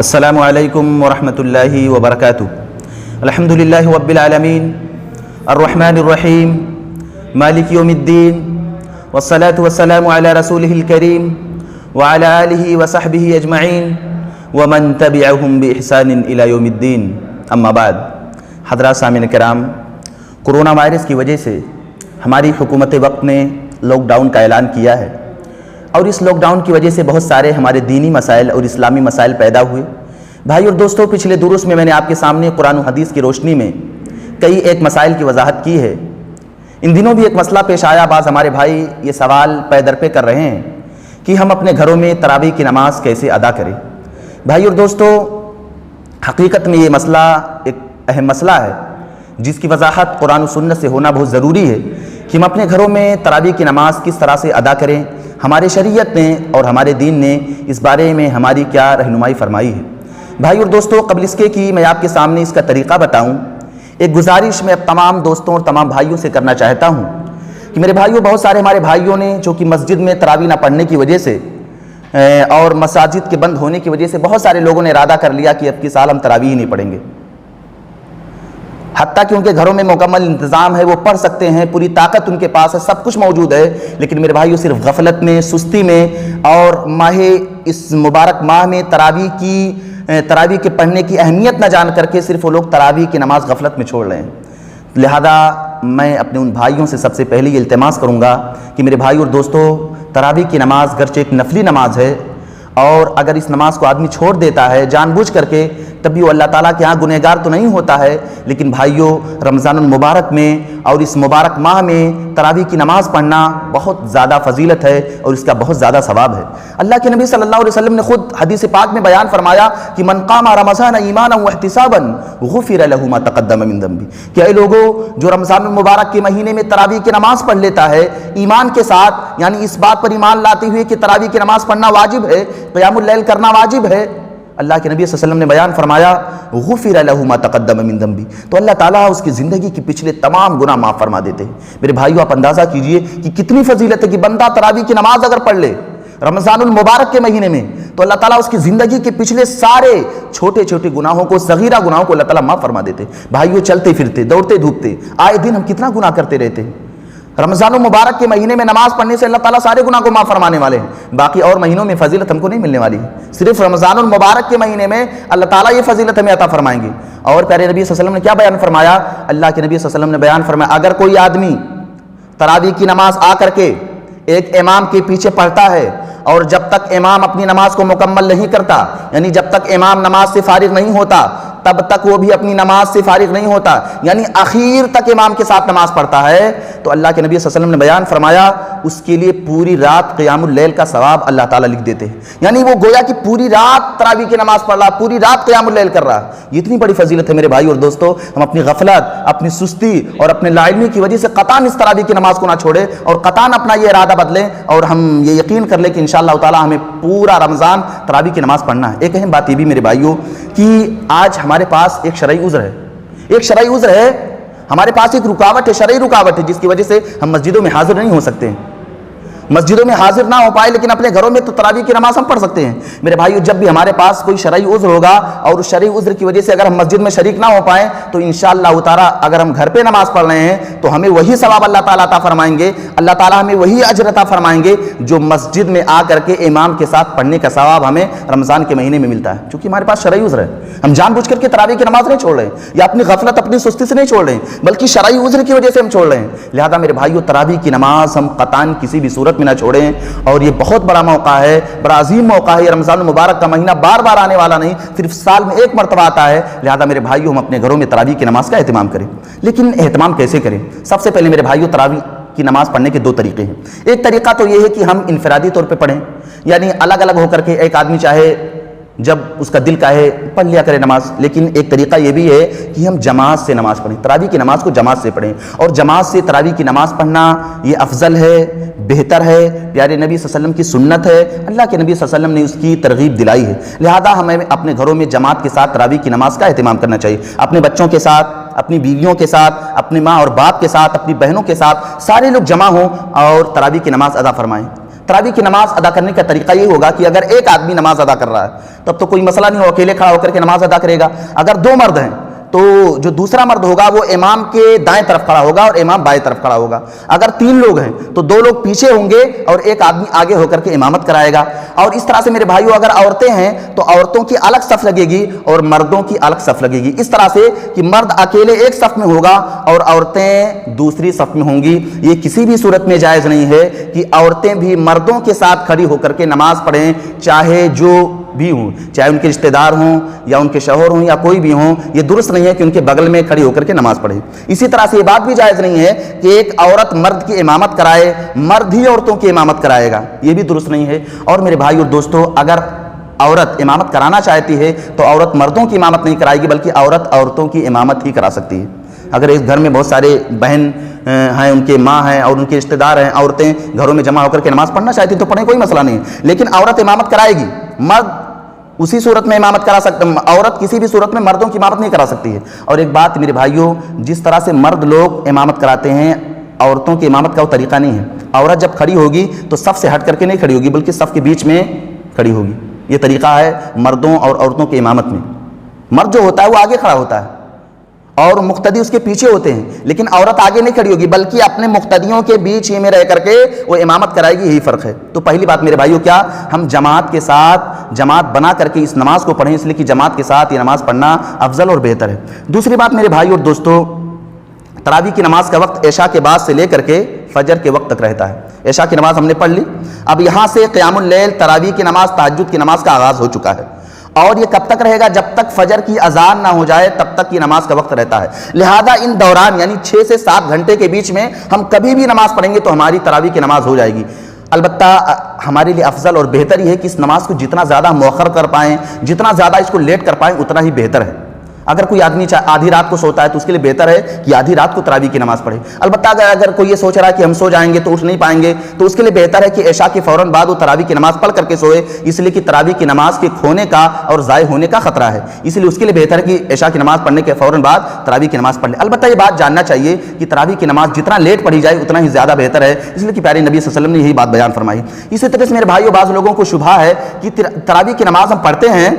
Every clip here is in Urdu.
السلام علیکم ورحمۃ اللہ وبرکاتہ۔ الحمدللہ رب العالمین الرحمن الرحیم مالک یوم الدین والصلاة والسلام علی رسولہ الکریم وعلی آلہ وصحبہ اجمعین ومن تبعہم بإحسان الی یوم الدین، اما بعد۔ حضرات سامعین کرام، کرونا وائرس کی وجہ سے ہماری حکومت وقت نے لاک ڈاؤن کا اعلان کیا ہے، اور اس لاک ڈاؤن کی وجہ سے بہت سارے ہمارے دینی مسائل اور اسلامی مسائل پیدا ہوئے۔ بھائی اور دوستوں، پچھلے دروس میں نے آپ کے سامنے قرآن و حدیث کی روشنی میں کئی ایک مسائل کی وضاحت کی ہے۔ ان دنوں بھی ایک مسئلہ پیش آیا، بعض ہمارے بھائی یہ سوال پے در پہ کر رہے ہیں کہ ہم اپنے گھروں میں تراویح کی نماز کیسے ادا کریں۔ بھائی اور دوستوں، حقیقت میں یہ مسئلہ ایک اہم مسئلہ ہے جس کی وضاحت قرآن و سنت سے ہونا بہت ضروری ہے کہ ہم اپنے گھروں میں تراویح کی نماز کس طرح سے ادا کریں۔ ہمارے شریعت نے اور ہمارے دین نے اس بارے میں ہماری کیا رہنمائی فرمائی ہے۔ بھائی اور دوستوں، قبل اس کے کہ میں آپ کے سامنے اس کا طریقہ بتاؤں، ایک گزارش میں اب تمام دوستوں اور تمام بھائیوں سے کرنا چاہتا ہوں کہ میرے بھائیوں، بہت سارے ہمارے بھائیوں نے جو کہ مسجد میں تراویح نہ پڑھنے کی وجہ سے اور مساجد کے بند ہونے کی وجہ سے بہت سارے لوگوں نے ارادہ کر لیا کہ اب کی سال ہم تراویح ہی نہیں پڑھیں گے، حتیٰ کہ ان کے گھروں میں مکمل انتظام ہے، وہ پڑھ سکتے ہیں، پوری طاقت ان کے پاس ہے، سب کچھ موجود ہے، لیکن میرے بھائیوں صرف غفلت میں، سستی میں اور اس مبارک ماہ میں تراویح کے پڑھنے کی اہمیت نہ جان کر کے صرف وہ لوگ تراویح کی نماز غفلت میں چھوڑ رہے ہیں۔ لہذا میں اپنے ان بھائیوں سے سب سے پہلے یہ التماس کروں گا کہ میرے بھائی اور دوستوں، تراویح کی نماز گرچہ ایک نفلی نماز ہے، اور اگر اس نماز کو آدمی چھوڑ دیتا ہے جان بوجھ کر کے، تب بھی وہ اللہ تعالیٰ کے ہاں گنہگار تو نہیں ہوتا ہے، لیکن بھائیوں، رمضان المبارک میں اور اس مبارک ماہ میں تراویح کی نماز پڑھنا بہت زیادہ فضیلت ہے اور اس کا بہت زیادہ ثواب ہے۔ اللہ کے نبی صلی اللہ علیہ وسلم نے خود حدیث پاک میں بیان فرمایا کہ من قام رمضان ایمانا واحتسابا غفر له ما تقدم من ذنبه، کہ اے لوگو، جو رمضان المبارک کے مہینے میں تراویح کی نماز پڑھ لیتا ہے ایمان کے ساتھ، یعنی اس بات پر ایمان لاتے ہوئے کہ تراویح کی نماز پڑھنا واجب ہے، قیام اللیل کرنا واجب ہے، اللہ کے نبی صلی اللہ علیہ وسلم نے بیان فرمایا غفر له ما تقدم من ذنبه، تو اللہ تعالیٰ اس کی زندگی کے پچھلے تمام گناہ معاف فرما دیتے ہیں۔ میرے بھائیو، آپ اندازہ کیجئے کہ کتنی فضیلت ہے کہ بندہ تراویح کی نماز اگر پڑھ لے رمضان المبارک کے مہینے میں، تو اللہ تعالیٰ اس کی زندگی کے پچھلے سارے چھوٹے چھوٹے گناہوں کو، صغیرہ گناہوں کو اللہ تعالیٰ معاف فرما دیتے ہیں۔ بھائیو، چلتے پھرتے، دوڑتے دھوپتے، آئے دن ہم کتنا گناہ کرتے رہتے ہیں۔ رمضان المبارک کے مہینے میں نماز پڑھنے سے اللہ تعالیٰ سارے گناہ کو معاف فرمانے والے ہیں، باقی اور مہینوں میں فضیلت ہم کو نہیں ملنے والی ہے، صرف رمضان المبارک کے مہینے میں اللہ تعالیٰ یہ فضیلت ہمیں عطا فرمائیں گے۔ اور پیارے نبی صلی اللہ علیہ وسلم نے کیا بیان فرمایا؟ اللہ کے نبی صلی اللہ علیہ وسلم نے بیان فرمایا، اگر کوئی آدمی تراویح کی نماز آ کر کے ایک امام کے پیچھے پڑھتا ہے اور جب تک امام اپنی نماز کو مکمل نہیں کرتا، یعنی جب تک امام نماز سے فارغ نہیں ہوتا تب تک وہ بھی اپنی نماز سے فارغ نہیں ہوتا، یعنی آخر تک امام کے ساتھ نماز پڑھتا ہے، تو اللہ کے نبی صلی اللہ علیہ وسلم نے بیان فرمایا اس کے لیے پوری رات قیام اللیل کا ثواب اللہ تعالیٰ لکھ دیتے ہیں، یعنی وہ گویا کہ پوری رات تراویح کی نماز پڑھ رہا، پوری رات قیام اللیل کر رہا۔ یہ اتنی بڑی فضیلت ہے میرے بھائی اور دوستو، ہم اپنی غفلت، اپنی سستی اور اپنے لا علمی کی وجہ سے قطعاً اس تراویح کی نماز کو نہ چھوڑیں، اور قطعاً اپنا یہ ارادہ بدلیں، اور ہم یہ یقین کر لیں کہ انشاءاللہ تعالیٰ ہمیں پورا رمضان تراویح کی نماز پڑھنا ہے۔ ایک اہم بات یہ بھی میرے بھائیوں کہ آج ہمارے پاس ایک شرعی عذر ہے، ایک شرعی عذر ہے، ہمارے پاس ایک رکاوٹ ہے، شرعی رکاوٹ ہے، جس کی وجہ سے ہم مسجدوں میں حاضر نہیں ہو سکتے ہیں، مسجدوں میں حاضر نہ ہو پائے، لیکن اپنے گھروں میں تو تراویح کی نماز ہم پڑھ سکتے ہیں۔ میرے بھائیو، جب بھی ہمارے پاس کوئی شرعی عذر ہوگا اور اس شرعی عذر کی وجہ سے اگر ہم مسجد میں شریک نہ ہو پائیں، تو انشاءاللہ تعالیٰ اگر ہم گھر پہ نماز پڑھ رہے ہیں تو ہمیں وہی ثواب اللہ تعالیٰ عطا فرمائیں گے، اللہ تعالیٰ ہمیں وہی اجر عطا فرمائیں گے جو مسجد میں آ کر کے امام کے ساتھ پڑھنے کا ثواب ہمیں رمضان کے مہینے میں ملتا ہے، چونکہ ہمارے پاس شرعی عذر ہے۔ ہم جان بوجھ کر کے تراویح کی نماز نہیں چھوڑ رہے ہیں، یا اپنی غفلت، اپنی سستی سے نہیں چھوڑ رہے ہیں، بلکہ شرعی عذر کی وجہ سے ہم چھوڑ رہے ہیں۔ لہذا میرے بھائیو، تراویح کی نماز ہم قطعاً کسی بھی صورت میں نہ چھوڑیں، اور یہ بہت بڑا موقع ہے، بڑا عظیم موقع ہے۔ یہ رمضان المبارک کا مہینہ بار بار آنے والا نہیں، صرف سال میں ایک مرتبہ آتا ہے، لہذا میرے بھائیو ہم اپنے گھروں میں تراویح کی نماز کا اہتمام کریں۔ لیکن اہتمام کیسے کریں؟ سب سے پہلے میرے بھائیو، تراویح کی نماز پڑھنے کے دو طریقے ہیں۔ ایک طریقہ تو یہ ہے کہ ہم انفرادی طور پہ پڑھیں، یعنی الگ الگ ہو کر کے ایک آدمی چاہے جب اس کا دل کہے پڑھ لیا کرے نماز، لیکن ایک طریقہ یہ بھی ہے کہ ہم جماعت سے نماز پڑھیں، تراویح کی نماز کو جماعت سے پڑھیں، اور جماعت سے تراویح کی نماز پڑھنا یہ افضل ہے، بہتر ہے، پیارے نبی صلی اللہ علیہ وسلم کی سنت ہے، اللہ کے نبی صلی اللہ علیہ وسلم نے اس کی ترغیب دلائی ہے۔ لہذا ہمیں اپنے گھروں میں جماعت کے ساتھ تراویح کی نماز کا اہتمام کرنا چاہیے، اپنے بچوں کے ساتھ، اپنی بیویوں کے ساتھ، اپنی ماں اور باپ کے ساتھ، اپنی بہنوں کے ساتھ، سارے لوگ جمع ہوں اور تراویح کی نماز ادا فرمائیں۔ تراویح کی نماز ادا کرنے کا طریقہ یہ ہوگا کہ اگر ایک آدمی نماز ادا کر رہا ہے تب تو کوئی مسئلہ نہیں ہو، اکیلے کھڑا ہو کر کے نماز ادا کرے گا۔ اگر دو مرد ہیں تو جو دوسرا مرد ہوگا وہ امام کے دائیں طرف کھڑا ہوگا اور امام بائیں طرف کھڑا ہوگا۔ اگر تین لوگ ہیں تو دو لوگ پیچھے ہوں گے اور ایک آدمی آگے ہو کر کے امامت کرائے گا۔ اور اس طرح سے میرے بھائیو اگر عورتیں ہیں تو عورتوں کی الگ صف لگے گی اور مردوں کی الگ صف لگے گی، اس طرح سے کہ مرد اکیلے ایک صف میں ہوگا اور عورتیں دوسری صف میں ہوں گی۔ یہ کسی بھی صورت میں جائز نہیں ہے کہ عورتیں بھی مردوں کے ساتھ کھڑی ہو کر کے نماز پڑھیں، چاہے جو بھی ہوں، چاہے ان کے رشتہ دار ہوں یا ان کے شوہر ہوں یا کوئی بھی ہوں۔ یہ درست نہیں ہے کہ ان کے بغل میں کھڑی ہو کر کے نماز پڑھے۔ اسی طرح سے یہ بات بھی جائز نہیں ہے کہ ایک عورت مرد کی امامت کرائے، مرد ہی عورتوں کی امامت کرائے گا، یہ بھی درست نہیں ہے۔ اور میرے بھائی اور دوستو، اگر عورت امامت کرانا چاہتی ہے تو عورت مردوں کی امامت نہیں کرائے گی بلکہ عورت عورتوں کی امامت ہی کرا سکتی ہے۔ اگر ایک گھر میں بہت سارے بہن ہیں، ان کے ماں ہیں اور ان کے رشتہ دار ہیں، عورتیں گھروں میں جمع ہو کر کے نماز پڑھنا چاہتی ہیں تو پڑھیں، کوئی مسئلہ نہیں ہے، لیکن عورت امامت کرائے گی، مرد اسی صورت میں امامت کرا سکتے، عورت کسی بھی صورت میں مردوں کی امامت نہیں کرا سکتی ہے۔ اور ایک بات میرے بھائیوں، جس طرح سے مرد لوگ امامت کراتے ہیں، عورتوں کی امامت کا وہ طریقہ نہیں ہے۔ عورت جب کھڑی ہوگی تو صف سے ہٹ کر کے نہیں کھڑی ہوگی بلکہ صف کے بیچ میں کھڑی ہوگی۔ یہ طریقہ ہے مردوں اور عورتوں کی امامت میں۔ مرد جو ہوتا ہے وہ آگے کھڑا ہوتا ہے اور مقتدی اس کے پیچھے ہوتے ہیں، لیکن عورت آگے نہیں کھڑی ہوگی بلکہ اپنے مقتدیوں کے بیچ ہی میں رہ کر کے وہ امامت کرائے گی، یہی فرق ہے۔ تو پہلی بات میرے بھائیوں، کیا ہم جماعت کے ساتھ جماعت بنا کر کے اس نماز کو پڑھیں، اس لیے کہ جماعت کے ساتھ یہ نماز پڑھنا افضل اور بہتر ہے۔ دوسری بات میرے بھائی اور دوستو، تراویح کی نماز کا وقت عشاء کے بعد سے لے کر کے فجر کے وقت تک رہتا ہے۔ عشاء کی نماز ہم نے پڑھ لی، اب یہاں سے قیام اللیل، تراویح کی نماز، تہجد کی نماز کا آغاز ہو چکا ہے اور یہ کب تک رہے گا؟ جب تک فجر کی اذان نہ ہو جائے تب تک یہ نماز کا وقت رہتا ہے۔ لہذا ان دوران یعنی 6 سے 7 گھنٹے کے بیچ میں ہم کبھی بھی نماز پڑھیں گے تو ہماری تراویح کی نماز ہو جائے گی۔ البتہ ہمارے لیے افضل اور بہتر یہ ہے کہ اس نماز کو جتنا زیادہ مؤخر کر پائیں، جتنا زیادہ اس کو لیٹ کر پائیں اتنا ہی بہتر ہے۔ اگر کوئی آدمی آدھی رات کو سوتا ہے تو اس کے لیے بہتر ہے کہ آدھی رات کو تراویح کی نماز پڑھے۔ البتہ اگر کوئی یہ سوچ رہا ہے کہ ہم سو جائیں گے تو اٹھ نہیں پائیں گے تو اس کے لیے بہتر ہے کہ عشاء کے فوراً بعد وہ تراویح کی نماز پڑھ کر کے سوئے، اس لیے کہ تراویح کی نماز کے کھونے کا اور ضائع ہونے کا خطرہ ہے، اس لیے اس کے لیے بہتر ہے کہ عشاء کی نماز پڑھنے کے فوراً بعد تراویح کی نماز پڑھ لے۔ البتہ یہ بات جاننا چاہیے کہ تراویح کی نماز جتنا لیٹ پڑھی جائے اتنا ہی زیادہ بہتر ہے، اس لیے کہ پیارے نبی صلی اللہ علیہ وسلم نے یہی بات بیان فرمائی۔ اسی طرح سے میرے بھائیوں، بعض لوگوں کو شبہ ہے کہ تراویح کی نماز ہم پڑھتے ہیں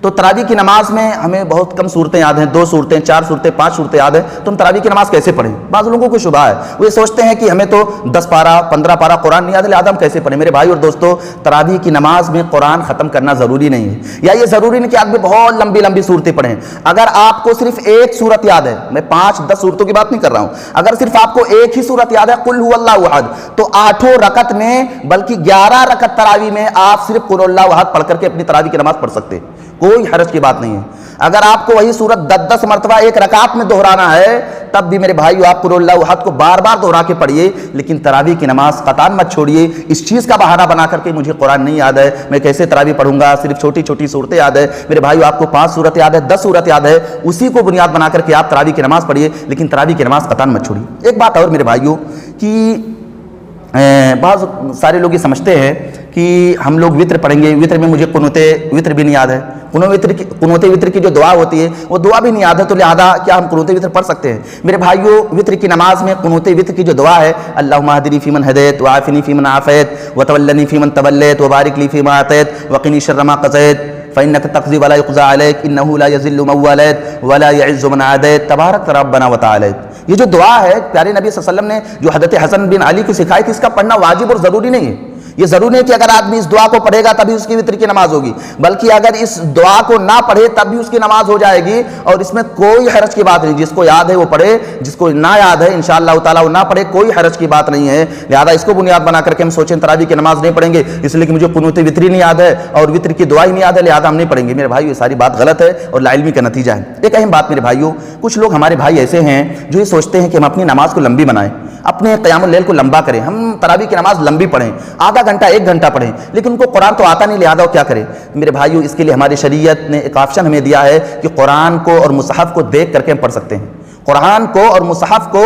تو تراویح کی نماز میں ہمیں بہت کم صورتیں یاد ہیں، 2 صورتیں، 4 صورتیں، 5 صورتیں یاد ہیں، تو ہم تراویح کی نماز کیسے پڑھیں؟ بعض لوگوں کو شبہ ہے، وہ یہ سوچتے ہیں کہ ہمیں تو 10 پارہ 15 پارہ قرآن نہیں یاد ہے، لہذا ہم کیسے پڑھیں؟ میرے بھائی اور دوستو، تراویح کی نماز میں قرآن ختم کرنا ضروری نہیں ہے، یا یہ ضروری نہیں کہ آپ بہت لمبی لمبی صورتیں پڑھیں۔ اگر آپ کو صرف ایک صورت یاد ہے، میں 5-10 صورتوں کی بات نہیں کر رہا ہوں، اگر صرف آپ کو ایک ہی صورت یاد ہے، قل هو اللہ احد، تو 8 رکعت میں بلکہ 11 رکعت تراویح میں آپ صرف قل اللہ احد پڑھ کر کے اپنی تراویح کی نماز پڑھ سکتے، کوئی حرج کی بات نہیں ہے۔ اگر آپ کو وہی صورت 10 مرتبہ ایک رکعت میں دہرانا ہے تب بھی میرے بھائیو آپ قل اللہ احد کو بار بار دہرا کے پڑھیے، لیکن تراویح کی نماز قطعاً مت چھوڑیے اس چیز کا بہانہ بنا کر کے مجھے قرآن نہیں یاد ہے، میں کیسے تراویح پڑھوں گا، صرف چھوٹی چھوٹی صورتیں یاد ہے۔ میرے بھائیو آپ کو 5 صورت یاد ہے، 10 صورت یاد ہے، اسی کو بنیاد بنا کر کے آپ تراویح کی نماز پڑھیے، لیکن تراویح کی نماز قطعاً مت چھوڑیے۔ ایک بات اور میرے بھائیو کہ بعض سارے لوگ یہ سمجھتے ہیں کہ ہم لوگ وطر پڑھیں گے، وطر میں مجھے قنوت وطر بھی نہیں یاد ہے، قنوت وطر کی جو دعا ہوتی ہے وہ دعا بھی نہیں یاد ہے، تو لہذا کیا ہم قنوت وطر پڑھ سکتے ہیں؟ میرے بھائیو، وطر کی نماز میں قنوت وطر کی جو دعا ہے، اللہم اہدنی فیمن ہدیت وعافنی فیمن عافیت وتولنی فیمن تولیت وبارک لی فیما اعطیت وقنی شر ما قضیت فإنک تقضی ولا یقضی علیک انہ لا یذل من والیت ولا یعز من عادیت تبارک ربنا وتعالیت۔ یہ جو دعا ہے پیارے نبی صلی اللہ علیہ وسلم نے جو حضرت حسن بن علی کو سکھائی تھی، اس کا پڑھنا واجب اور ضروری نہیں ہے۔ یہ ضروری نہیں کہ اگر آدمی اس دعا کو پڑھے گا تبھی اس کی وطر کی نماز ہوگی، بلکہ اگر اس دعا کو نہ پڑھے تب بھی اس کی نماز ہو جائے گی، اور اس میں کوئی حرج کی بات نہیں۔ جس کو یاد ہے وہ پڑھے، جس کو نہ یاد ہے انشاءاللہ تعالیٰ وہ نہ پڑھے، کوئی حرج کی بات نہیں ہے۔ لہذا اس کو بنیاد بنا کر کے ہم سوچیں تراویح کی نماز نہیں پڑھیں گے اس لیے کہ مجھے قنوت وطر ہی نہیں یاد ہے اور وطر کی دعا ہی نہیں یاد ہے، لہذا ہم نہیں پڑھیں گے۔ میرے بھائیو، یہ ساری بات غلط ہے اور لا علمی کا نتیجہ ہے۔ ایک اہم بات میرے بھائیو، کچھ لوگ ہمارے بھائی ایسے ہیں جو یہ سوچتے ہیں کہ ہم اپنی نماز کو لمبی بنائیں، اپنے قیام اللیل کو لمبا کریں، ہم تراویح کی نماز لمبی پڑھیں، آدھا گھنٹہ 1 گھنٹہ پڑھیں، لیکن ان کو قرآن تو آتا نہیں، لہذا وہ کیا کرے؟ میرے بھائیو، اس کے لیے ہماری شریعت نے ایک آپشن ہمیں دیا ہے کہ قرآن کو اور مصحف کو دیکھ کر کے ہم پڑھ سکتے ہیں۔ قرآن کو اور مصحف کو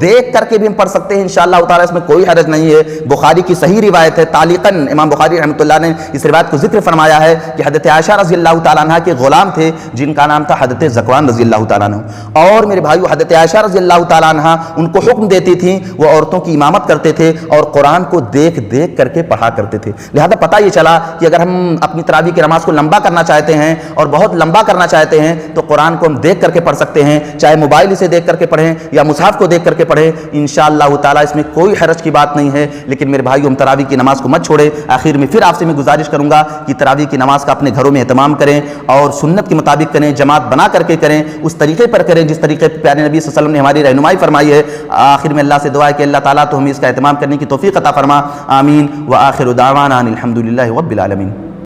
دیکھ کر کے بھی ہم پڑھ سکتے ہیں انشاءاللہ تعالی، اس میں کوئی حرج نہیں ہے۔ بخاری کی صحیح روایت ہے، تعلیقاً امام بخاری رحمۃ اللہ نے اس روایت کو ذکر فرمایا ہے کہ حضرت عائشہ رضی اللہ تعالیٰ عنہ کے غلام تھے جن کا نام تھا حضرت ذکوان رضی اللہ تعالیٰ عنہ، اور میرے بھائیو حضرت عائشہ رضی اللہ تعالیٰ عنہ ان کو حکم دیتی تھیں، وہ عورتوں کی امامت کرتے تھے اور قرآن کو دیکھ دیکھ کر کے پڑھا کرتے تھے۔ لہذا پتہ یہ چلا کہ اگر ہم اپنی تراویح کی نماز کو لمبا کرنا چاہتے ہیں اور بہت لمبا کرنا چاہتے ہیں تو قرآن کو ہم دیکھ کر کے پڑھ سکتے ہیں، چاہے موبائل سے دیکھ کر کے پڑھیں یا مصحف کو دیکھ کر کے پڑھیں، انشاءاللہ تعالیٰ اس میں کوئی حرج کی بات نہیں ہے۔ لیکن میرے بھائیو ہم تراویح کی نماز کو مت چھوڑیں۔ آخر میں پھر آپ سے میں گزارش کروں گا کہ تراویح کی نماز کا اپنے گھروں میں اہتمام کریں اور سنت کے مطابق کریں، جماعت بنا کر کے کریں، اس طریقے پر کریں جس طریقے پر پیارے نبی صلی اللہ علیہ وسلم نے ہماری رہنمائی فرمائی ہے۔ آخر میں اللہ سے دعا ہے کہ اللہ تعالیٰ تو ہمیں اس کا اہتمام کرنے کی توفیق عطا فرما، آمین۔ وآخر دعوانا ان الحمد للہ رب العالمین۔